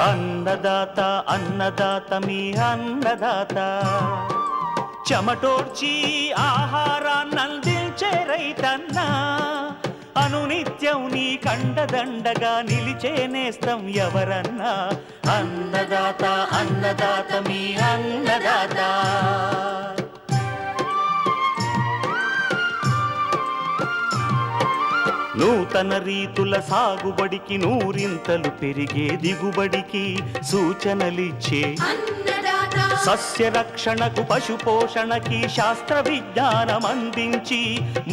అన్నదాత అన్నదాత మీ అన్నదాత చెమటోడ్చి ఆహారాన్నందించే రైతన్నా అనునిత్యం నీ కండదండగా నిలిచే నేస్తం ఎవరన్నా అన్నదాత అన్నదాత మీ అన్నదాత. నూతన రీతుల సాగుబడికి నూరింతలు పెరిగే దిగుబడికి సూచనలిచ్చే సస్య రక్షణకు పశు పోషణకి శాస్త్ర విజ్ఞానం అందించి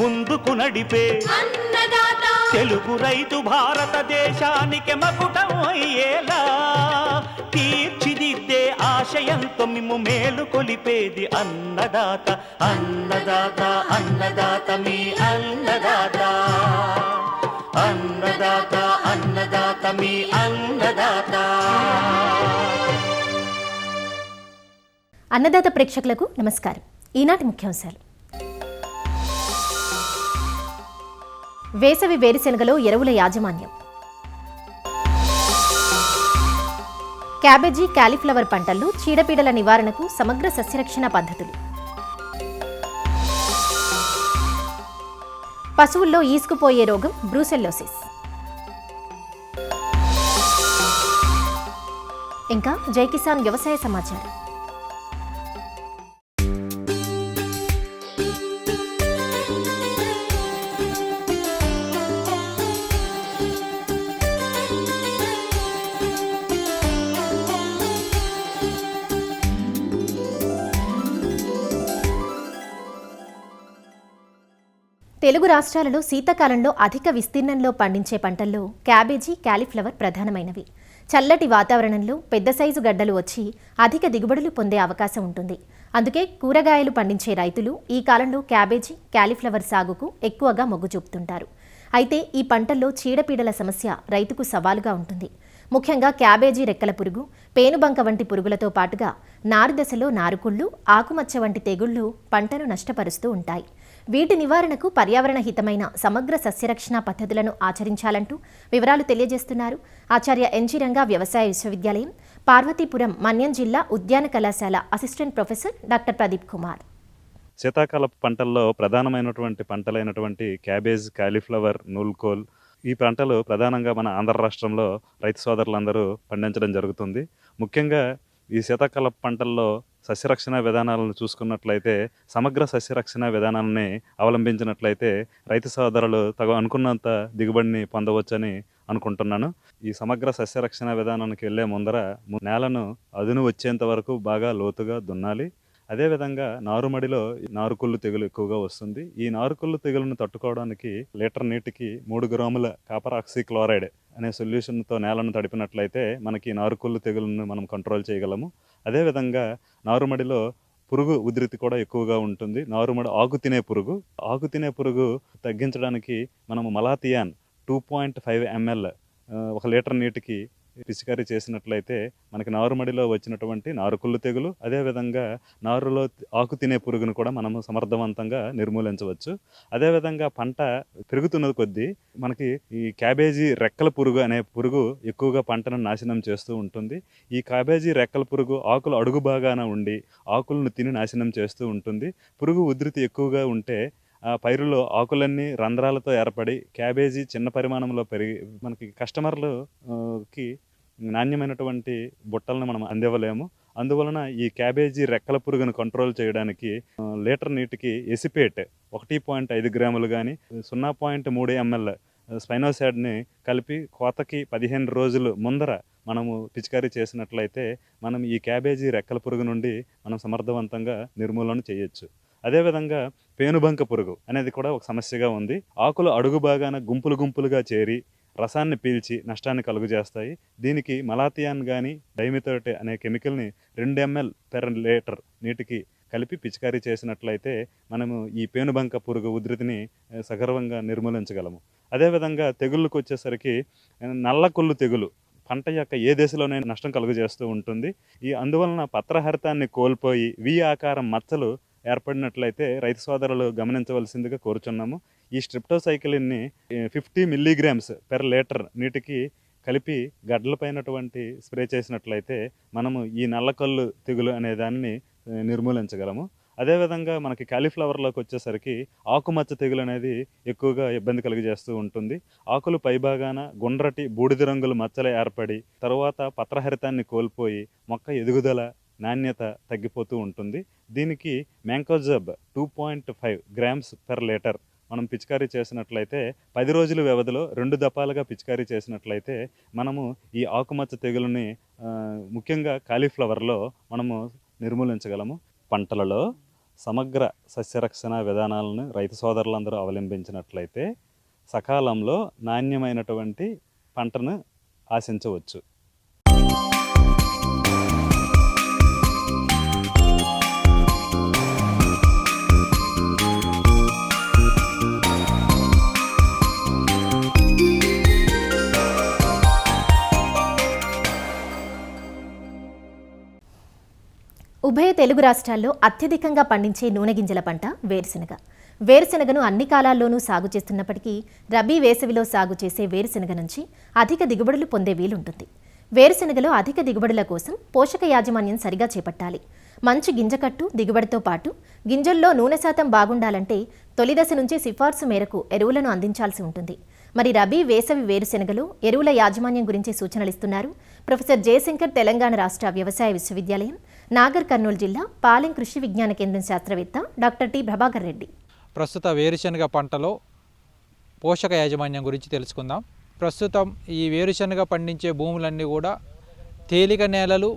ముందుకు నడిపే తెలుగు రైతు భారతదేశానికి మకుటం అయ్యేలా తీర్చిదిద్దే ఆశయంతో మిమ్ము మేలు కొలిపేది అన్నదాత అన్నదాత అన్నదాత మీ అన్నదాత అన్నదాత అన్నదాత మీ అన్నదాత. అన్నదాత ప్రేక్షకులకు నమస్కారం. ఈనాటి ముఖ్యాంశాలు: వేసవి వేరుశెనగలో ఎరువుల యాజమాన్యం, క్యాబేజీ కాలీఫ్లవర్ పంటల్లో చీడపీడల నివారణకు సమగ్ర సస్యరక్షణ పద్ధతులు, పశువుల్లో ఈసుకుపోయే రోగం బ్రూసెల్లోసిస్, ఇంకా జై కిసాన్ వ్యవసాయ సమాచారం. తెలుగు రాష్ట్రాలలో శీతాకాలంలో అధిక విస్తీర్ణంలో పండించే పంటల్లో క్యాబేజీ కాలీఫ్లవర్ ప్రధానమైనవి. చల్లటి వాతావరణంలో పెద్ద సైజు గడ్డలు వచ్చి అధిక దిగుబడులు పొందే అవకాశం ఉంటుంది. అందుకే కూరగాయలు పండించే రైతులు ఈ కాలంలో క్యాబేజీ కాలీఫ్లవర్ సాగుకు ఎక్కువగా మొగ్గు చూపుతుంటారు. అయితే ఈ పంటల్లో చీడపీడల సమస్య రైతుకు సవాలుగా ఉంటుంది. ముఖ్యంగా క్యాబేజీ రెక్కల పురుగు, పేనుబంక వంటి పురుగులతో పాటుగా నారుదశలో నారుకుళ్ళు, ఆకుమచ్చ వంటి తెగుళ్లు పంటను నష్టపరుస్తూ ఉంటాయి. వీటి నివారణకు పర్యావరణ హితమైన సమగ్ర సస్యరక్షణ పద్ధతులను ఆచరించాలంటూ వివరాలు తెలియజేస్తున్నారు ఆచార్య ఎన్జీ రంగా వ్యవసాయ విశ్వవిద్యాలయం, పార్వతీపురం మన్యం జిల్లా ఉద్యాన కళాశాల assistant professor doctor Pradeep Kumar. శీతాకాలపు పంటల్లో ప్రధానమైనటువంటి పంటలైనటువంటి క్యాబేజ్, కాలీఫ్లవర్, నూల్కోల్ ఈ పంటలు ప్రధానంగా మన ఆంధ్ర రాష్ట్రంలో రైతు సోదరులందరూ పండించడం జరుగుతుంది. ముఖ్యంగా ఈ శీతాకాల పంటల్లో సస్యరక్షణ విధానాలను చూసుకున్నట్లయితే సమగ్ర సస్యరక్షణ విధానాలని అవలంబించినట్లయితే రైతు సోదరులు అనుకున్నంత దిగుబడిని పొందవచ్చని అనుకుంటున్నాను. ఈ సమగ్ర సస్యరక్షణ విధానానికి వెళ్లే ముందర నేలను అదును వచ్చేంత వరకు బాగా లోతుగా దున్నాలి. అదేవిధంగా నారుమడిలో నారుకుళ్ళు తెగులు ఎక్కువగా వస్తుంది. ఈ నారుకుళ్ళు తెగులను తట్టుకోవడానికి లీటర్ నీటికి 3 గ్రాముల కాపర్ ఆక్సీక్లోరైడ్ అనే సొల్యూషన్తో నేలను తడిపినట్లయితే మనకి నారుకుళ్ళు తెగులను మనం కంట్రోల్ చేయగలము. అదేవిధంగా నారుమడిలో పురుగు ఉధృతి కూడా ఎక్కువగా ఉంటుంది. నారుమడి ఆకు తినే పురుగు తగ్గించడానికి మనము మలాథియాన్ 2.5 ml 1 లీటర్ నీటికి పిచికారీ చేసినట్లయితే మనకి నారుమడిలో వచ్చినటువంటి నారుకుళ్ళు తెగులు, అదేవిధంగా నారులో ఆకు తినే పురుగును కూడా మనము సమర్థవంతంగా నిర్మూలించవచ్చు. అదేవిధంగా పంట పెరుగుతున్న కొద్దీ మనకి ఈ క్యాబేజీ రెక్కల పురుగు అనే పురుగు ఎక్కువగా పంటను నాశనం చేస్తూ ఉంటుంది. ఈ క్యాబేజీ రెక్కల పురుగు ఆకులు అడుగు భాగాన ఉండి ఆకులను తిని నాశనం చేస్తూ ఉంటుంది. పురుగు ఉధృతి ఎక్కువగా ఉంటే ఆ పైరులో ఆకులన్నీ రంధ్రాలతో ఏర్పడి క్యాబేజీ చిన్న పరిమాణంలో పెరిగి మనకి కస్టమర్లకి నాణ్యమైనటువంటి బుట్టలను మనం అందివ్వలేము. అందువలన ఈ క్యాబేజీ రెక్కల పురుగును కంట్రోల్ చేయడానికి లీటర్ నీటికి ఎసిపేట్ 1.5 గ్రాములు కానీ 0.3 ml స్పైనోసాడ్ని కలిపి కోతకి 15 రోజులు ముందర మనము పిచికారీ చేసినట్లయితే మనం ఈ క్యాబేజీ రెక్కల పురుగు నుండి మనం సమర్థవంతంగా నిర్మూలన చేయొచ్చు. అదేవిధంగా పేనుబంక పురుగు అనేది కూడా ఒక సమస్యగా ఉంది. ఆకులు అడుగు భాగాన గుంపులుగా చేరి రసాన్ని పీల్చి నష్టాన్ని కలుగు చేస్తాయి. దీనికి మలాథియాన్ కానీ డైమిథోయేట్ అనే కెమికల్ని 2 ml per లీటర్ నీటికి కలిపి పిచికారీ చేసినట్లయితే మనము ఈ పేనుబంక పురుగు ఉధృతిని సగర్వంగా నిర్మూలించగలము. అదేవిధంగా తెగుళ్ళకు వచ్చేసరికి నల్లకొల్లు తెగులు పంట యొక్క ఏ దశలోనైనా నష్టం కలుగజేస్తూ ఉంటుంది. అందువలన పత్రహరితాన్ని కోల్పోయి వి ఆకారం మచ్చలు ఏర్పడినట్లయితే రైతు సోదరులు గమనించవలసిందిగా కోరుచున్నాము. ఈ స్ట్రిప్టోసైక్లిన్ని 50 mg per లీటర్ నీటికి కలిపి గడ్డలపైనటువంటి స్ప్రే చేసినట్లయితే మనము ఈ నల్లకల్లు తెగులు అనే దాన్ని నిర్మూలించగలము. అదేవిధంగా మనకి కాలీఫ్లవర్లోకి వచ్చేసరికి ఆకుమచ్చ తెగులు అనేది ఎక్కువగా ఇబ్బంది కలిగజేస్తూ ఉంటుంది. ఆకులు పైభాగాన గుండ్రటి బూడిద రంగుల మచ్చలు ఏర్పడి తర్వాత పత్రహరితాన్ని కోల్పోయి మొక్క ఎదుగుదల నాణ్యత తగ్గిపోతూ ఉంటుంది. దీనికి మ్యాంకోజబ్ 2.5 గ్రామ్స్ పర్ లీటర్ మనం పిచికారీ చేసినట్లయితే 10 రోజుల వ్యవధిలో 2 దఫాలుగా పిచికారీ చేసినట్లయితే మనము ఈ ఆకుమచ్చ తెగులుని ముఖ్యంగా కాలీఫ్లవర్లో మనము నిర్మూలించగలము. పంటలలో సమగ్ర సస్యరక్షణ విధానాలను రైతు సోదరులందరూ అవలంబించినట్లయితే సకాలంలో నాణ్యమైనటువంటి పంటను ఆశించవచ్చు. ఉభయ తెలుగు రాష్ట్రాల్లో అత్యధికంగా పండించే నూనె గింజల పంట వేరుశెనగ. వేరుశెనగను అన్ని కాలాల్లోనూ సాగు చేస్తున్నప్పటికీ రబీ వేసవిలో సాగు చేసే వేరుశెనగ నుంచి అధిక దిగుబడులు పొందే వీలుంటుంది. వేరుశెనగలో అధిక దిగుబడుల కోసం పోషక యాజమాన్యం సరిగా చేపట్టాలి. మంచి గింజకట్టు దిగుబడితో పాటు గింజల్లో నూనె శాతం బాగుండాలంటే తొలి దశ నుంచి సిఫార్సు మేరకు ఎరువులను అందించాల్సి ఉంటుంది. మరి రబీ వేసవి వేరుశెనగలో ఎరువుల యాజమాన్యం గురించి సూచనలు ఇస్తున్నారు ప్రొఫెసర్ జయశంకర్, తెలంగాణ రాష్ట్ర వ్యవసాయ విశ్వవిద్యాలయం, నాగర్ కర్నూలు జిల్లా పాలెం కృషి విజ్ఞాన కేంద్రం శాస్త్రవేత్త డాక్టర్ టి ప్రభాకర్ రెడ్డి. ప్రస్తుత వేరుశెనగ పంటలో పోషక యాజమాన్యం గురించి తెలుసుకుందాం. ప్రస్తుతం ఈ వేరుశెనగ పండించే భూములన్నీ కూడా తేలిక నేలలు,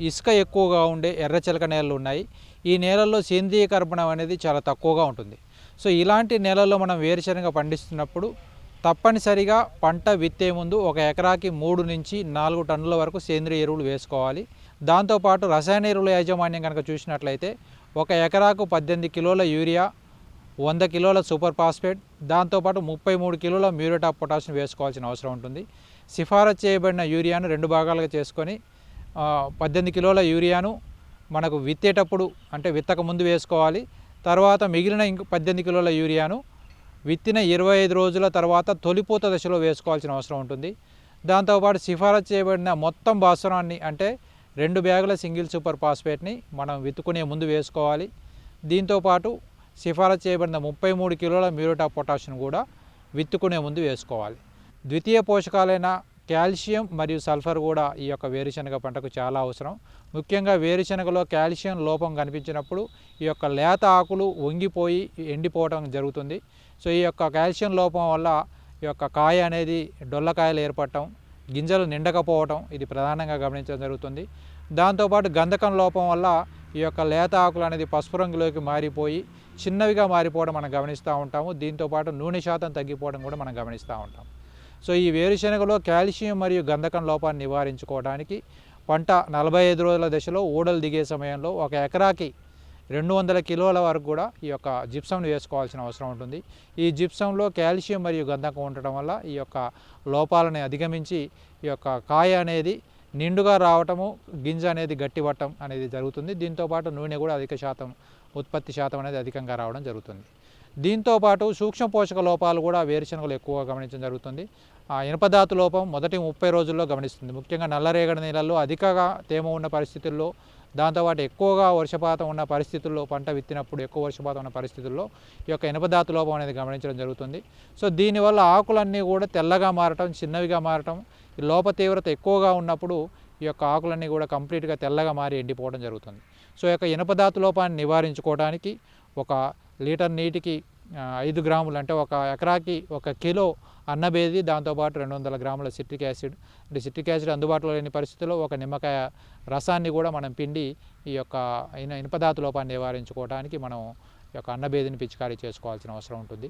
ఇసుక ఎక్కువగా ఉండే ఎర్రచిలక నేలలు ఉన్నాయి. ఈ నేలల్లో సేంద్రియ కర్బనం అనేది చాలా తక్కువగా ఉంటుంది. సో ఇలాంటి నేలల్లో మనం వేరుశెనగ పండిస్తున్నప్పుడు తప్పనిసరిగా పంట విత్తే ముందు ఒక ఎకరాకి 3 నుంచి 4 టన్నుల వరకు సేంద్రియ ఎరువులు వేసుకోవాలి. దాంతోపాటు రసాయన ఎరువుల యాజమాన్యం కనుక చూసినట్లయితే ఒక ఎకరాకు 18 కిలోల యూరియా, 100 కిలోల సూపర్ ఫాస్ఫేట్, దాంతోపాటు 33 కిలోల మ్యూరేట్ ఆఫ్ పొటాషియం వేసుకోవాల్సిన అవసరం ఉంటుంది. సిఫారసు చేయబడిన యూరియాను 2 భాగాలుగా చేసుకొని 18 కిలోల యూరియాను మనకు విత్తేటప్పుడు అంటే విత్తక ముందు వేసుకోవాలి. తర్వాత మిగిలిన 18 కిలోల యూరియాను విత్తిన 25 రోజుల తర్వాత తొలిపూత దశలో వేసుకోవాల్సిన అవసరం ఉంటుంది. దాంతోపాటు సిఫారసు చేయబడిన మొత్తం భాస్వరాన్ని అంటే 2 బ్యాగుల సింగిల్ సూపర్ ఫాస్ఫేట్ని మనం విత్తుకునే ముందు వేసుకోవాలి. దీంతోపాటు సిఫారసు చేయబడిన 33 కిలోల మ్యూరేట్ ఆఫ్ పొటాషియం కూడా విత్తుకునే ముందు వేసుకోవాలి. ద్వితీయ పోషకాలైన కాల్షియం మరియు సల్ఫర్ కూడా ఈ యొక్క వేరుశెనగ పంటకు చాలా అవసరం. ముఖ్యంగా వేరుశెనగలో కాల్షియం లోపం కనిపించినప్పుడు ఈ యొక్క లేత ఆకులు వంగిపోయి ఎండిపోవడం జరుగుతుంది. సో ఈ యొక్క కాల్షియం లోపం వల్ల ఈ యొక్క కాయ అనేది డొల్లకాయలు ఏర్పడటం, గింజలు నిండకపోవటం ఇది ప్రధానంగా గమనించడం జరుగుతుంది. దాంతోపాటు గంధకం లోపం వల్ల ఈ యొక్క లేత ఆకులు అనేది పసుపు రంగులోకి మారిపోయి చిన్నవిగా మారిపోవడం మనం గమనిస్తూ ఉంటాము. దీంతోపాటు నూనె శాతం తగ్గిపోవడం కూడా మనం గమనిస్తూ ఉంటాం. సో ఈ వేరుశెనగలో కాల్షియం మరియు గంధకం లోపాన్ని నివారించుకోవడానికి పంట 45 రోజుల దశలో ఊడలు దిగే సమయంలో ఒక ఎకరాకి 200 కిలోల వరకు కూడా ఈ యొక్క జిప్సంను వేసుకోవాల్సిన అవసరం ఉంటుంది. ఈ జిప్సంలో కాల్షియం మరియు గంధకం ఉండటం వల్ల ఈ యొక్క లోపాలని అధిగమించి ఈ యొక్క కాయ అనేది నిండుగా రావటము, గింజ అనేది గట్టిపట్టడం అనేది జరుగుతుంది. దీంతోపాటు నూనె కూడా అధిక శాతం, ఉత్పత్తి శాతం అనేది అధికంగా రావడం జరుగుతుంది. దీంతోపాటు సూక్ష్మ పోషక లోపాలు కూడా వేరుశెనగలు ఎక్కువగా గమనించడం జరుగుతుంది. ఇనుపధాతు లోపం మొదటి 30 రోజుల్లో గమనిస్తుంది. ముఖ్యంగా నల్లరేగడి నీళ్ళల్లో అధికంగా తేమ ఉన్న పరిస్థితుల్లో, దాంతోపాటు ఎక్కువగా వర్షపాతం ఉన్న పరిస్థితుల్లో, పంట విత్తినప్పుడు ఎక్కువ వర్షపాతం ఉన్న పరిస్థితుల్లో ఈ యొక్క ఇనుపధాతు లోపం అనేది గమనించడం జరుగుతుంది. సో దీనివల్ల ఆకులన్నీ కూడా తెల్లగా మారటం, చిన్నవిగా మారటం, లోప తీవ్రత ఎక్కువగా ఉన్నప్పుడు ఈ యొక్క ఆకులన్నీ కూడా కంప్లీట్గా తెల్లగా మారి ఎండిపోవడం జరుగుతుంది. సో ఈ యొక్క ఇనుపధాతు లోపాన్ని నివారించుకోవడానికి 1 లీటర్ నీటికి 5 గ్రాములు అంటే ఒక ఎకరాకి 1 కిలో అన్నబేది, దాంతోపాటు 200 గ్రాముల సిట్రిక్ యాసిడ్, అంటే సిట్రిక్ యాసిడ్ అందుబాటులో లేని పరిస్థితుల్లో 1 నిమ్మకాయ రసాన్ని కూడా మనం పిండి ఈ యొక్క ఇనుపధాతు లోపాన్ని నివారించుకోవడానికి మనం ఈ యొక్క అన్నబేదిని పిచికారీ చేసుకోవాల్సిన అవసరం ఉంటుంది.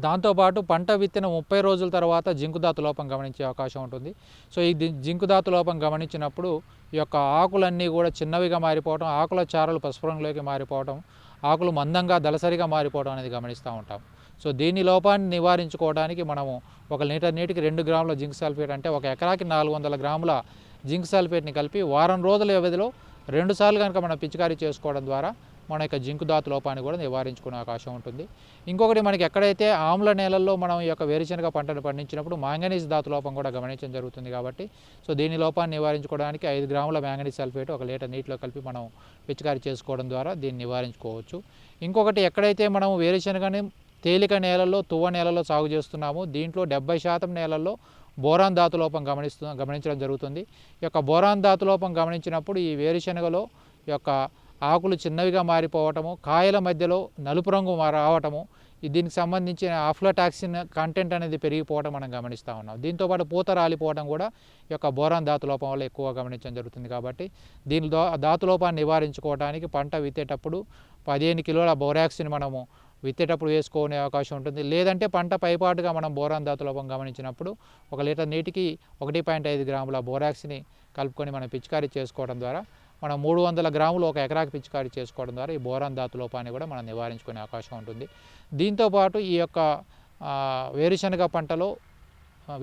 దాంతోపాటు పంట విత్తిన 30 రోజుల తర్వాత జింకుధాతు లోపం గమనించే అవకాశం ఉంటుంది. సో ఈ జింకుధాతు లోపం గమనించినప్పుడు ఈ యొక్క ఆకులన్నీ కూడా చిన్నవిగా మారిపోవడం, ఆకుల చారలు పసుపు రంగులోకి మారిపోవడం, ఆకులు మందంగా దళసరిగా మారిపోవడం అనేది గమనిస్తూ ఉంటాం. సో దీని లోపాన్ని నివారించుకోవడానికి మనము 1 లీటర్ నీటికి 2 గ్రాముల జింక్ సల్ఫేట్ అంటే ఒక ఎకరాకి 400 గ్రాముల జింక్ సల్ఫేట్ని కలిపి వారం రోజుల వ్యవధిలో 2 సార్లు కనుక మనం పిచికారీ చేసుకోవడం ద్వారా మన యొక్క జింకు ధాతు లోపాన్ని కూడా నివారించుకునే అవకాశం ఉంటుంది. ఇంకొకటి మనకి ఎక్కడైతే ఆమ్ల నేలల్లో మనం ఈ యొక్క వేరుశనగ పంటను పండించినప్పుడు మ్యాంగనీస్ ధాతు లోపం కూడా గమనించడం జరుగుతుంది. కాబట్టి సో దీని లోపాన్ని నివారించుకోవడానికి 5 గ్రాముల మ్యాంగనీస్ సల్ఫేట్ 1 లీటర్ నీటిలో కలిపి మనం పిచికారీ చేసుకోవడం ద్వారా దీన్ని నివారించుకోవచ్చు. ఇంకొకటి ఎక్కడైతే మనం వేరుశనగని తేలిక నేలల్లో తువ్వ నేలలో సాగు చేస్తున్నామో దీంట్లో 70% నేలల్లో బోరాన్ ధాతు లోపం గమనించడం జరుగుతుంది. ఈ యొక్క బోరాన్ ధాతు లోపం గమనించినప్పుడు ఈ వేరుశనగలో ఈ యొక్క ఆకులు చిన్నవిగా మారిపోవటము, కాయల మధ్యలో నలుపు రంగు రావటము, దీనికి సంబంధించిన ఆఫ్లోటాక్సిన్ కంటెంట్ అనేది పెరిగిపోవడం మనం గమనిస్తూ ఉన్నాం. దీంతోపాటు పూత రాలిపోవడం కూడా ఈ యొక్క బోరాన్ ధాతు లోపం వల్ల ఎక్కువగా గమనించడం జరుగుతుంది. కాబట్టి దీని ధాతు లోపాన్ని నివారించుకోవడానికి పంట విత్తేటప్పుడు 15 కిలోల బోరాక్సిన్ మనము విత్తేటప్పుడు వేసుకోనే అవకాశం ఉంటుంది. లేదంటే పంట పైపాటుగా మనం బోరాన్ ధాతు లోపం గమనించినప్పుడు 1 లీటర్ నీటికి 1.5 గ్రాముల బోరాక్స్ని కలుపుకొని మనం పిచికారీ చేసుకోవడం ద్వారా మనం 300 గ్రాములు 1 ఎకరాకి పిచికారీ చేసుకోవడం ద్వారా ఈ బోరాన్ ధాతు లోపాన్ని కూడా మనం నివారించుకునే అవకాశం ఉంటుంది. దీంతోపాటు ఈ యొక్క వేరుశనగ పంటలో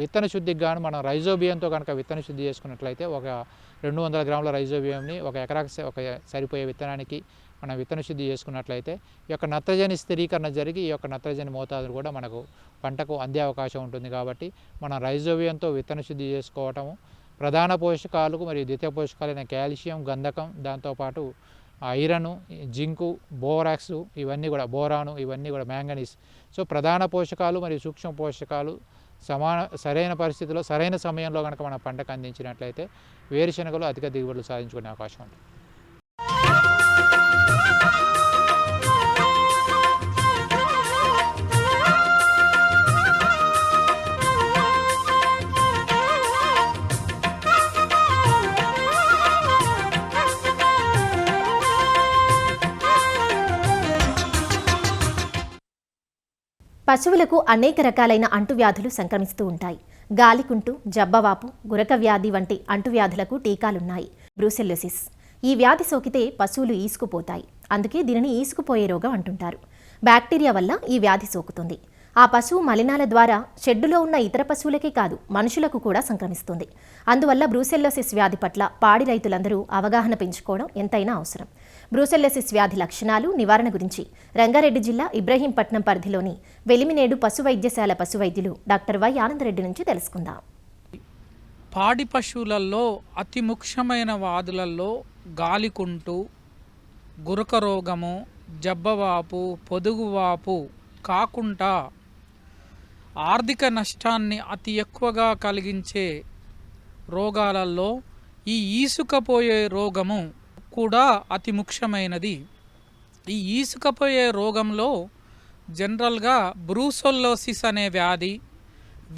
విత్తన శుద్ధికి గాను మనం రైజోబియంతో కనుక విత్తన శుద్ధి చేసుకున్నట్లయితే 200 గ్రాముల రైజోబియంని 1 ఎకరాకి సరిపోయే విత్తనానికి మనం విత్తన శుద్ధి చేసుకున్నట్లయితే ఈ యొక్క నత్రజని స్థిరీకరణ జరిగి ఈ యొక్క నత్రజని మోతాదు కూడా మనకు పంటకు అందే అవకాశం ఉంటుంది. కాబట్టి మనం రైజోబియంతో విత్తన శుద్ధి చేసుకోవటము, ప్రధాన పోషకాలకు మరియు ద్వితీయ పోషకాలైన కాల్షియం, గంధకం, దాంతోపాటు ఐరన్, జింకు, బోరాక్స్ ఇవన్నీ కూడా బోరాను ఇవన్నీ కూడా మ్యాంగనీస్. సో ప్రధాన పోషకాలు మరియు సూక్ష్మ పోషకాలు సరైన పరిస్థితిలో సరైన సమయంలో కనుక మన పంటకు అందించినట్లయితే వేరుశనగలు అధిక దిగుబడులు సాధించుకునే అవకాశం ఉంటుంది. పశువులకు అనేక రకాలైన అంటువ్యాధులు సంక్రమిస్తూ ఉంటాయి. గాలికుంటు, జబ్బవాపు, గురక వ్యాధి వంటి అంటువ్యాధులకు టీకాలున్నాయి. బ్రూసెల్లోసిస్ ఈ వ్యాధి సోకితే పశువులు ఈసుకుపోతాయి. అందుకే దీనిని ఈసుకుపోయే రోగం అంటుంటారు. బ్యాక్టీరియా వల్ల ఈ వ్యాధి సోకుతుంది. ఆ పశువు మలినాల ద్వారా షెడ్డులో ఉన్న ఇతర పశువులకే కాదు మనుషులకు కూడా సంక్రమిస్తుంది. అందువల్ల బ్రూసెల్లోసిస్ వ్యాధి పట్ల పాడి రైతులందరూ అవగాహన పెంచుకోవడం ఎంతైనా అవసరం. బ్రూసెల్లోసిస్ వ్యాధి లక్షణాలు, నివారణ గురించి రంగారెడ్డి జిల్లా ఇబ్రహీంపట్నం పరిధిలోని వెలిమినేడు పశు వైద్యశాల పశు వైద్యులు డాక్టర్ వై ఆనందరెడ్డి నుంచి తెలుసుకుందాం. పాడి పశువులలో అతి ముఖ్యమైన వ్యాధులలో గాలికుంటు, గురక రోగము, జబ్బవాపు, పొదుగువాపు కాకుండా ఆర్థిక నష్టాన్ని అతి ఎక్కువగా కలిగించే రోగాలలో ఈ ఈసుకపోయే రోగము కూడా అతి ముఖ్యమైనది. ఈ ఈసుకపోయే రోగంలో జనరల్గా బ్రూసెల్లోసిస్ అనే వ్యాధి,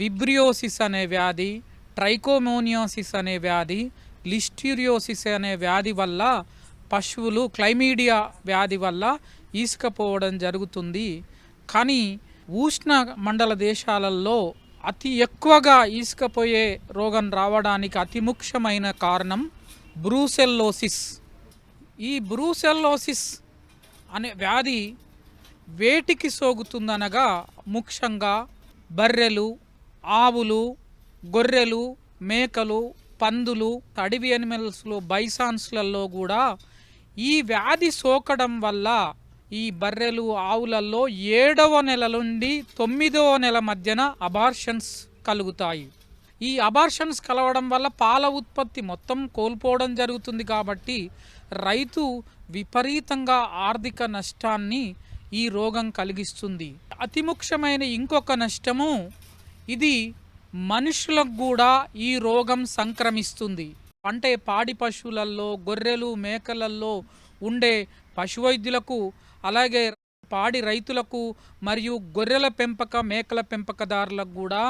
విబ్రియోసిస్ అనే వ్యాధి, ట్రైకోమోనియోసిస్ అనే వ్యాధి, లిస్టీరియోసిస్ అనే వ్యాధి వల్ల పశువులు క్లైమీడియా వ్యాధి వల్ల ఈసుకపోవడం జరుగుతుంది. కానీ ఉష్ణ మండల దేశాలలో అతి ఎక్కువగా ఈసుకపోయే రోగం రావడానికి అతి ముఖ్యమైన కారణం బ్రూసెల్లోసిస్. ఈ బ్రూసెల్లోసిస్ అనే వ్యాధి వేటికి సోకుతుందనగా ముఖ్యంగా బర్రెలు, ఆవులు, గొర్రెలు, మేకలు, పందులు, అడవి యానిమల్స్లో బైసాన్స్లలో కూడా ఈ వ్యాధి సోకడం వల్ల ఈ బర్రెలు, ఆవులలో 7వ నెల నుండి 9వ నెల మధ్యన అబార్షన్స్ కలుగుతాయి. ఈ అబార్షన్స్ కలవడం వల్ల పాల ఉత్పత్తి మొత్తం కోల్పోవడం జరుగుతుంది. కాబట్టి రైతు విపరీతంగా ఆర్థిక నష్టాన్ని ఈ రోగం కలిగిస్తుంది. అతి ముఖ్యమైన ఇంకొక నష్టము, ఇది మనుషులకు కూడా ఈ రోగం సంక్రమిస్తుంది. అంటే పాడి పశువులలో, గొర్రెలు, మేకలలో ఉండే పశువైద్యులకు, అలాగే పాడి రైతులకు మరియు గొర్రెల పెంపక, మేకల పెంపకదారులకు కూడా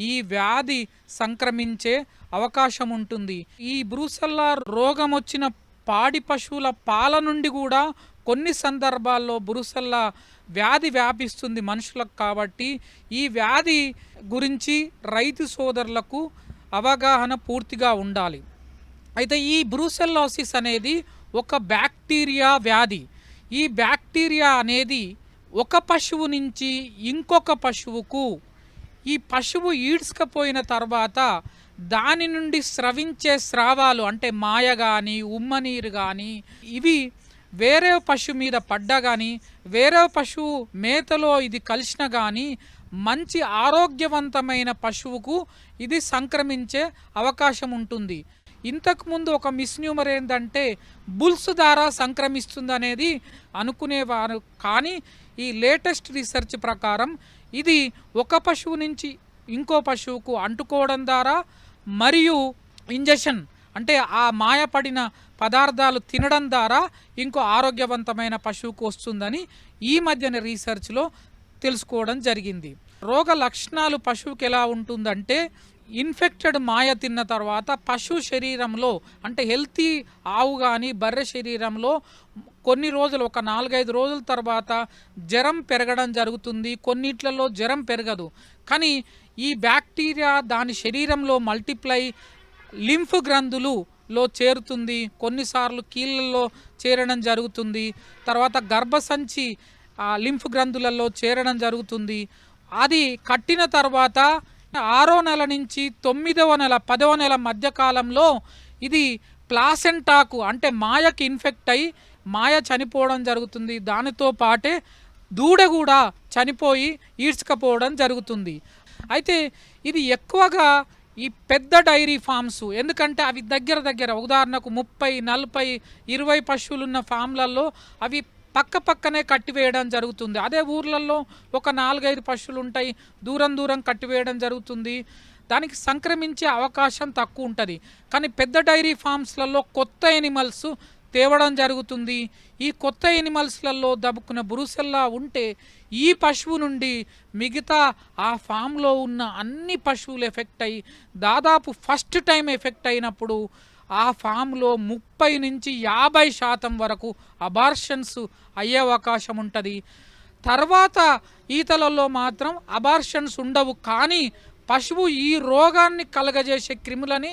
ఈ వ్యాధి సంక్రమించే అవకాశం ఉంటుంది. ఈ బ్రూసెల్లా రోగం వచ్చిన పాడి పశువుల పాల నుండి కూడా కొన్ని సందర్భాల్లో బ్రూసెల్లా వ్యాధి వ్యాపిస్తుంది మనుషులకు. కాబట్టి ఈ వ్యాధి గురించి రైతు సోదరులకు అవగాహన పూర్తిగా ఉండాలి. అయితే ఈ బ్రూసెల్లోసిస్ అనేది ఒక బ్యాక్టీరియా వ్యాధి. ఈ బ్యాక్టీరియా అనేది ఒక పశువు నుంచి ఇంకొక పశువుకు, ఈ పశువు ఈడ్చుకపోయిన తర్వాత దాని నుండి స్రవించే స్రావాలు అంటే మాయ కానీ, ఉమ్మనీరు కానీ, ఇవి వేరే పశువు మీద పడ్డా కానీ వేరే పశువు మేతలో ఇది కలిసినా కానీ మంచి ఆరోగ్యవంతమైన పశువుకు ఇది సంక్రమించే అవకాశం ఉంటుంది. ఇంతకుముందు ఒక మిస్న్యూమర్ ఏంటంటే బుల్స్ ద్వారా సంక్రమిస్తుంది అనేది అనుకునేవారు, కానీ ఈ లేటెస్ట్ రీసెర్చ్ ప్రకారం ఇది ఒక పశువు నుంచి ఇంకో పశువుకు అంటుకోవడం ద్వారా మరియు ఇంజెక్షన్ అంటే ఆ మాయపడిన పదార్థాలు తినడం ద్వారా ఇంకో ఆరోగ్యవంతమైన పశువుకు వస్తుందని ఈ మధ్యన రీసెర్చ్లో తెలుసుకోవడం జరిగింది. రోగ లక్షణాలు పశువుకి ఎలా ఉంటుందంటే ఇన్ఫెక్టెడ్ మాయ తిన్న తర్వాత పశువు శరీరంలో అంటే హెల్తీ ఆవు కానీ బర్రె శరీరంలో కొన్ని రోజులు ఒక 4-5 రోజుల తర్వాత జ్వరం పెరగడం జరుగుతుంది. కొన్నిట్లలో జ్వరం పెరగదు, కానీ ఈ బ్యాక్టీరియా దాని శరీరంలో మల్టిప్లై లింఫ్ గ్రంథులలో చేరుతుంది. కొన్నిసార్లు కీళ్ళల్లో చేరడం జరుగుతుంది. తర్వాత గర్భసంచి లింఫ్ గ్రంథులలో చేరడం జరుగుతుంది. అది కట్టిన తర్వాత 6వ నెల నుంచి 9వ నెల 10వ నెల మధ్యకాలంలో ఇది ప్లాసెంటాకు అంటే మాయకి ఇన్ఫెక్ట్ అయి మాయ చనిపోవడం జరుగుతుంది. దానితో పాటే దూడ కూడా చనిపోయి ఈడ్చుకపోవడం జరుగుతుంది. అయితే ఇది ఎక్కువగా ఈ పెద్ద డైరీ ఫామ్స్, ఎందుకంటే అవి దగ్గర ఉదాహరణకు 30, 40, 20 పశువులున్న ఫామ్లలో అవి పక్కనే కట్టివేయడం జరుగుతుంది. అదే ఊర్లలో ఒక 4-5 పశువులు ఉంటాయి, దూరం కట్టివేయడం జరుగుతుంది. దానికి సంక్రమించే అవకాశం తక్కువ ఉంటుంది. కానీ పెద్ద డైరీ ఫామ్స్లలో కొత్త ఎనిమల్స్ తేవడం జరుగుతుంది. ఈ కొత్త ఎనిమల్స్లలో దబ్బుకున్న బ్రూసెల్లా ఉంటే ఈ పశువు నుండి మిగతా ఆ ఫామ్లో ఉన్న అన్ని పశువులు ఎఫెక్ట్ అయ్యి దాదాపు ఫస్ట్ టైం ఎఫెక్ట్ అయినప్పుడు ఆ ఫామ్లో 30 నుంచి 50% వరకు అబార్షన్స్ అయ్యే అవకాశం ఉంటుంది. తర్వాత ఈతలలో మాత్రం అబార్షన్స్ ఉండవు, కానీ పశువు ఈ రోగాన్ని కలగజేసే క్రిములని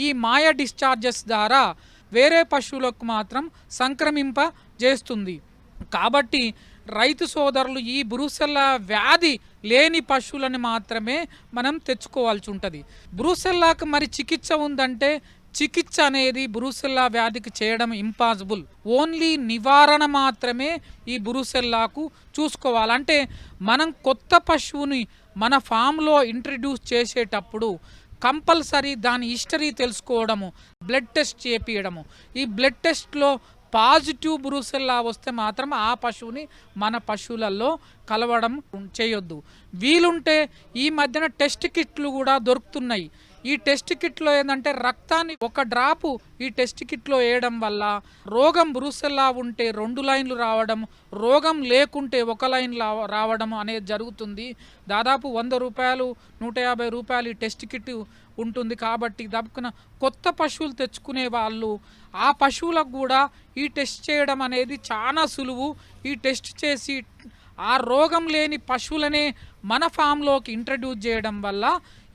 ఈ మాయ డిశ్చార్జెస్ ద్వారా వేరే పశువులకు మాత్రం సంక్రమింపజేస్తుంది. కాబట్టి రైతు సోదరులు ఈ బ్రూసెల్లా వ్యాధి లేని పశువులను మాత్రమే మనం తెచ్చుకోవాల్సి ఉంటుంది. బ్రూసెల్లాకు మరి చికిత్స ఉందంటే చికిత్స అనేది బ్రూసెల్లా వ్యాధికి చేయడం ఇంపాసిబుల్. ఓన్లీ నివారణ మాత్రమే ఈ బ్రూసెల్లాకు చూసుకోవాలంటే మనం కొత్త పశువుని మన ఫామ్లో ఇంట్రడ్యూస్ చేసేటప్పుడు కంపల్సరీ దాని హిస్టరీ తెలుసుకోవడము, బ్లడ్ టెస్ట్ చేపియడము. ఈ బ్లడ్ టెస్ట్లో పాజిటివ్ బ్రూసెల్లా వస్తే మాత్రం ఆ పశువుని మన పశువులలో కలవడం చేయొద్దు. వీలుంటే ఈ మధ్యన టెస్ట్ కిట్లు కూడా దొరుకుతున్నాయి. ఈ టెస్ట్ కిట్లో ఏంటంటే రక్తాన్ని ఒక డ్రాపు ఈ టెస్ట్ కిట్లో వేయడం వల్ల రోగం బ్రూసెల్లా ఉంటే 2 లైన్లు రావడం, రోగం లేకుంటే 1 లైన్ రావడం అనేది జరుగుతుంది. దాదాపు 100 రూపాయలు 150 రూపాయలు ఈ టెస్ట్ కిట్ ఉంటుంది. కాబట్టి దబ్బుకున్న కొత్త పశువులు తెచ్చుకునే వాళ్ళు ఆ పశువులకు కూడా ఈ టెస్ట్ చేయడం అనేది చాలా సులువు. ఈ టెస్ట్ చేసి ఆ రోగం లేని పశువులనే మన ఫామ్లోకి ఇంట్రడ్యూస్ చేయడం వల్ల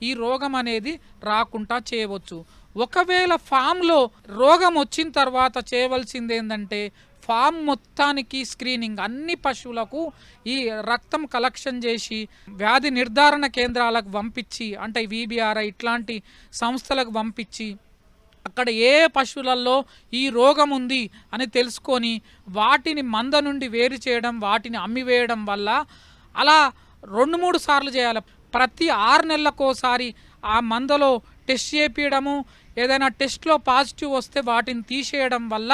ఈ రోగం అనేది రాకుండా చేయవచ్చు. ఒకవేళ ఫామ్లో రోగం వచ్చిన తర్వాత చేయవలసింది ఏంటంటే ఫామ్ మొత్తానికి స్క్రీనింగ్, అన్ని పశువులకు ఈ రక్తం కలెక్షన్ చేసి వ్యాధి నిర్ధారణ కేంద్రాలకు పంపించి అంటే VBRI ఇట్లాంటి సంస్థలకు పంపించి అక్కడ ఏ పశువులలో ఈ రోగం ఉంది అని తెలుసుకొని వాటిని మంద నుండి వేరు చేయడం, వాటిని అమ్మివేయడం వల్ల అలా 2-3 సార్లు చేయాలి. ప్రతి 6 నెలలకోసారి ఆ మందలో టెస్ట్ చేపించడము, ఏదైనా టెస్ట్లో పాజిటివ్ వస్తే వాటిని తీసేయడం వల్ల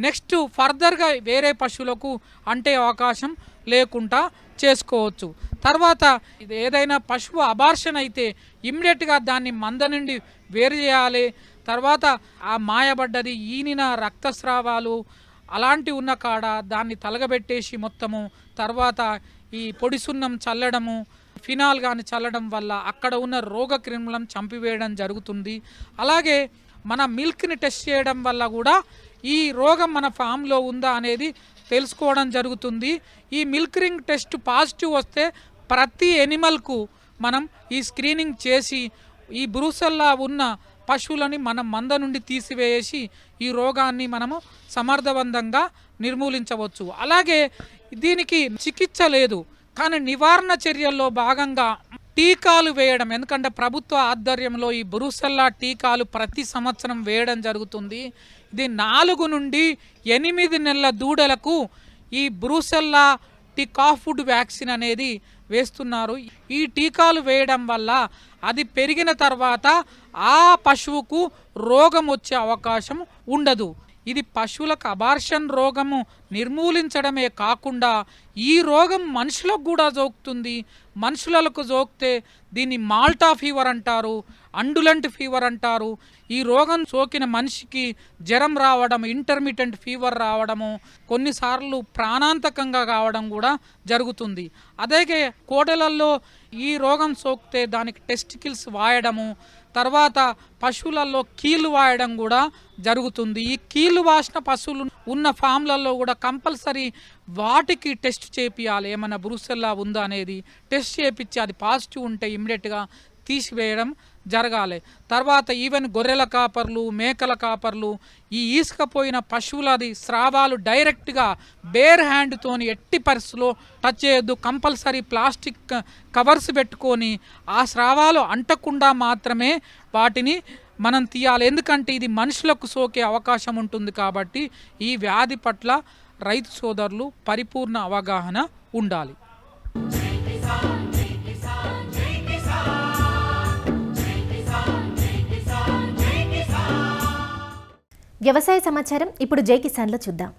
నెక్స్ట్ ఫర్దర్గా వేరే పశువులకు అంటే అవకాశం లేకుండా చేసుకోవచ్చు. తర్వాత ఇది ఏదైనా పశువు అబార్షన్ అయితే ఇమ్మీడియట్గా దాన్ని మంద నుండి వేరు చేయాలి. తర్వాత ఆ మాయబడ్డది ఈనిన రక్తస్రావాలు అలాంటివి ఉన్న కాడ దాన్ని తలగబెట్టేసి మొత్తము తర్వాత ఈ పొడి సున్నం చల్లడము, ఫినాల్ కానీ చల్లడం వల్ల అక్కడ ఉన్న రోగ క్రిములను చంపివేయడం జరుగుతుంది. అలాగే మన మిల్క్ని టెస్ట్ చేయడం వల్ల కూడా ఈ రోగం మన ఫామ్లో ఉందా అనేది తెలుసుకోవడం జరుగుతుంది. ఈ మిల్క్ రింగ్ టెస్ట్ పాజిటివ్ వస్తే ప్రతి ఎనిమల్కు మనం ఈ స్క్రీనింగ్ చేసి ఈ బ్రూసెల్లా ఉన్న పశువులని మనం మంద నుండి తీసివేసి ఈ రోగాన్ని మనము సమర్థవంతంగా నిర్మూలించవచ్చు. అలాగే దీనికి చికిత్స లేదు, కానీ నివారణ చర్యల్లో భాగంగా టీకాలు వేయడం, ఎందుకంటే ప్రభుత్వ ఆధ్వర్యంలో ఈ బ్రూసెల్లా టీకాలు ప్రతి సంవత్సరం వేయడం జరుగుతుంది. ఇది 4 నుండి 8 నెలల దూడలకు ఈ బ్రూసెల్లా టికాఫుడ్ వ్యాక్సిన్ అనేది వేస్తున్నారు. ఈ టీకాలు వేయడం వల్ల అది పెరిగిన తర్వాత ఆ పశువుకు రోగం వచ్చే అవకాశం ఉండదు. ఇది పశువులకు అబార్షన్ రోగము నిర్మూలించడమే కాకుండా ఈ రోగం మనుషులకు కూడా సోకుతుంది. మనుషులకు సోకితే దీన్ని మాల్టా ఫీవర్ అంటారు, అండులెంట్ ఫీవర్ అంటారు. ఈ రోగం సోకిన మనిషికి జ్వరం రావడం, ఇంటర్మిటెంట్ ఫీవర్ రావడము, కొన్నిసార్లు ప్రాణాంతకంగా కావడం కూడా జరుగుతుంది. అదే కోడెలలో ఈ రోగం సోకితే దానికి టెస్టికిల్స్ వాయడము, తర్వాత పశువులలో కీళ్ళు వాయడం కూడా జరుగుతుంది. ఈ కీళ్ళు వాసిన పశువులు ఉన్న ఫామ్లలో కూడా కంపల్సరీ వాటికి టెస్ట్ చేపియాలి, ఏమైనా బ్రూసెల్లా ఉందా అనేది టెస్ట్ చేపించి అది పాజిటివ్ ఉంటే ఇమ్మీడియట్గా తీసివేయడం జరగాలి. తర్వాత ఈవెన్ గొర్రెల కాపర్లు, మేకల కాపర్లు ఈ ఈసుకపోయిన పశువులది స్రావాలు డైరెక్ట్గా బేర్ హ్యాండ్తోని ఎట్టి పరిస్థితిలో టచ్ చేయొద్దు. కంపల్సరీ ప్లాస్టిక్ కవర్స్ పెట్టుకొని ఆ స్రావాలు అంటకుండా మాత్రమే వాటిని మనం తీయాలి. ఎందుకంటే ఇది మనుషులకు సోకే అవకాశం ఉంటుంది. కాబట్టి ఈ వ్యాధి పట్ల రైతు సోదరులు పరిపూర్ణ అవగాహన ఉండాలి. వ్యవసాయ సమాచారం ఇప్పుడు జై కిసాన్లో చూద్దాం.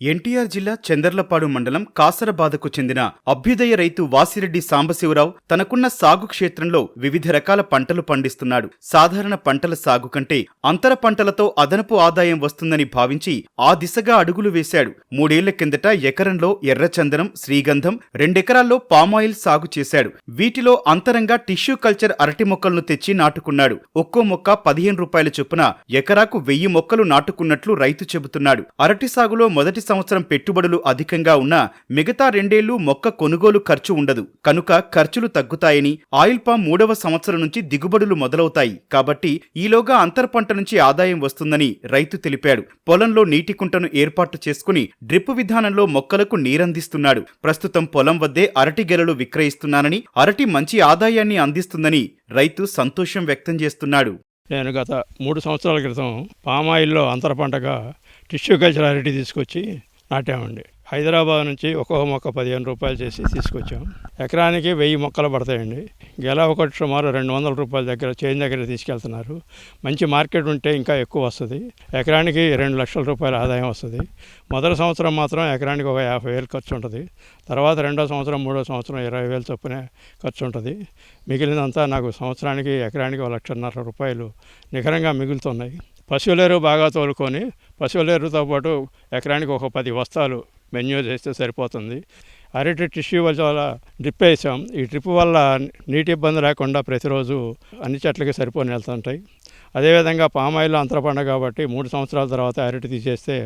ఎన్టీఆర్ జిల్లా చందర్లపాడు మండలం కాసరబాదకు చెందిన అభ్యుదయ రైతు వాసిరెడ్డి సాంబశివరావు తనకున్న సాగు క్షేత్రంలో వివిధ రకాల పంటలు పండిస్తున్నాడు. సాధారణ పంటల సాగు కంటే అంతర పంటలతో అదనపు ఆదాయం వస్తుందని భావించి ఆ దిశగా అడుగులు వేశాడు. 3 ఏళ్ల కిందట ఎకరంలో ఎర్రచందనం, శ్రీగంధం, 2 ఎకరాల్లో పామాయిల్ సాగు చేశాడు. వీటిలో అంతరంగా టిష్యూ కల్చర్ అరటి మొక్కలను తెచ్చి నాటుకున్నాడు. ఒక్కో మొక్క 15 రూపాయల చొప్పున ఎకరాకు 1000 మొక్కలు నాటుకున్నట్లు రైతు చెబుతున్నాడు. అరటి సాగులో మొదటి సంవత్సరం పెట్టుబడులు అధికంగా ఉన్నా మిగతా 2 ఏళ్లు మొక్క కొనుగోలు ఖర్చు ఉండదు. కనుక ఖర్చులు తగ్గుతాయని, ఆయిల్ పామ్ 3వ సంవత్సరం నుంచి దిగుబడులు మొదలవుతాయి. కాబట్టి ఈలోగా అంతర పంట నుంచి ఆదాయం వస్తుందని రైతు తెలిపాడు. పొలంలో నీటి కుంటను ఏర్పాటు చేసుకుని డ్రిప్ విధానంలో మొక్కలకు నీరందిస్తున్నాడు. ప్రస్తుతం పొలం వద్దే అరటి గెలలు విక్రయిస్తున్నానని, అరటి మంచి ఆదాయాన్ని అందిస్తుందని రైతు సంతోషం వ్యక్తం చేస్తున్నాడు. నేను గత 3 సంవత్సరాల క్రితం పామాయిల్లో అంతర పంటగా టిష్యూ కల్చర్ అరటి తీసుకొచ్చి నాటామండి. హైదరాబాద్ నుంచి ఒక్కొక్క మొక్క 15 రూపాయలు చేసి తీసుకొచ్చాం. ఎకరానికి 1000 మొక్కలు పడతాయండి. గెల ఒకటి సుమారు 200 రూపాయల దగ్గర చేంజ్ దగ్గర తీసుకెళ్తున్నారు. మంచి మార్కెట్ ఉంటే ఇంకా ఎక్కువ వస్తుంది. ఎకరానికి 2 లక్షల రూపాయల ఆదాయం వస్తుంది. మొదటి సంవత్సరం మాత్రం ఎకరానికి ఒక 50,000 ఖర్చు ఉంటుంది. తర్వాత 2వ సంవత్సరం, 3వ సంవత్సరం 20,000 చొప్పున ఖర్చు ఉంటుంది. మిగిలినంతా నాకు సంవత్సరానికి ఎకరానికి 1,50,000 రూపాయలు నికరంగా మిగులుతున్నాయి. పశువులేరు బాగా తోలుకొని పశువులేరుతో పాటు ఎకరానికి ఒక 10 బస్తాలు మెన్యూ చేస్తే సరిపోతుంది. అరటి టిష్యూ వల్ల డ్రిప్ వేసాం. ఈ డ్రిప్ వల్ల నీటి ఇబ్బంది లేకుండా ప్రతిరోజు అన్ని చెట్లకి సరిపోని వెళ్తుంటాయి. అదేవిధంగా పామాయిల్ అంతర పంట కాబట్టి 3 సంవత్సరాల తర్వాత అరటి తీసేస్తే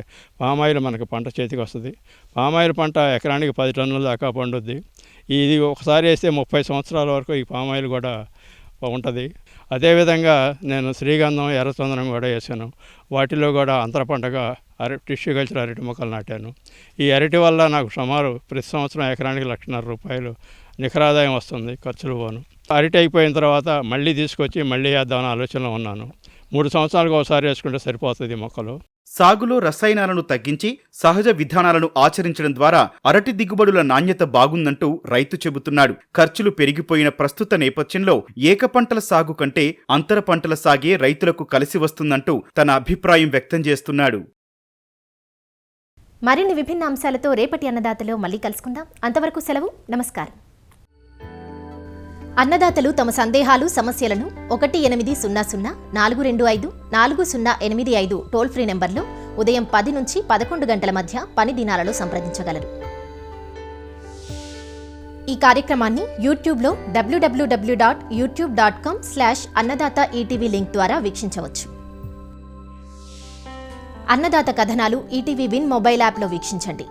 పామాయిల్ మనకు పంట చేతికి వస్తుంది. పామాయిల్ పంట ఎకరానికి 10 టన్నుల దాకా పండుద్ది. ఇది ఒకసారి వేస్తే 30 సంవత్సరాల వరకు ఈ పామాయిల్ కూడా ఉంటుంది. అదేవిధంగా నేను శ్రీగంధం, ఎర్రచందనం కూడా వేసాను. వాటిలో కూడా అంతర పంటగా టిష్యూ కల్చర్ అరటి మొక్కలు నాటాను. ఈ అరటి వల్ల నాకు సుమారు ప్రతి సంవత్సరం ఎకరానికి 1,50,000 రూపాయలు నికరాదాయం వస్తుంది, ఖర్చులు పోను. అరటి అయిపోయిన తర్వాత మళ్ళీ తీసుకొచ్చి మళ్ళీ వేద్దామని ఆలోచనలో ఉన్నాను. 3 సంవత్సరాలకు ఒకసారి వేసుకుంటే సరిపోతుంది మొక్కలు. సాగులో రసాయనాలను తగ్గించి సహజ విధానాలను ఆచరించడం ద్వారా అరటి దిగుబడుల నాణ్యత బాగుందంటూ రైతు చెబుతున్నాడు. ఖర్చులు పెరిగిపోయిన ప్రస్తుత నేపథ్యంలో ఏక పంటల సాగు కంటే అంతర పంటల సాగే రైతులకు కలిసి వస్తుందంటూ తన అభిప్రాయం వ్యక్తం చేస్తున్నాడు. మరిన్ని విభిన్న అంశాలతో రేపటి అన్నదాతలో మళ్ళీ కలుసుకుందాం. అంతవరకు సెలవు, నమస్కారం. అన్నదాతలు తమ సందేహాలు, సమస్యలను 1800-425-4085 టోల్ ఫ్రీ నెంబర్లో ఉదయం 10 నుంచి 11 గంటల మధ్య పని దినాలలో సంప్రదించగలరు. ఈ కార్యక్రమాన్ని యూట్యూబ్లో www.youtube.com/అన్నదాత ఈటీవీ లింక్ ద్వారా వీక్షించవచ్చు. అన్నదాత కథనాలు ఈటీవీ విన్ మొబైల్ యాప్లో వీక్షించండి.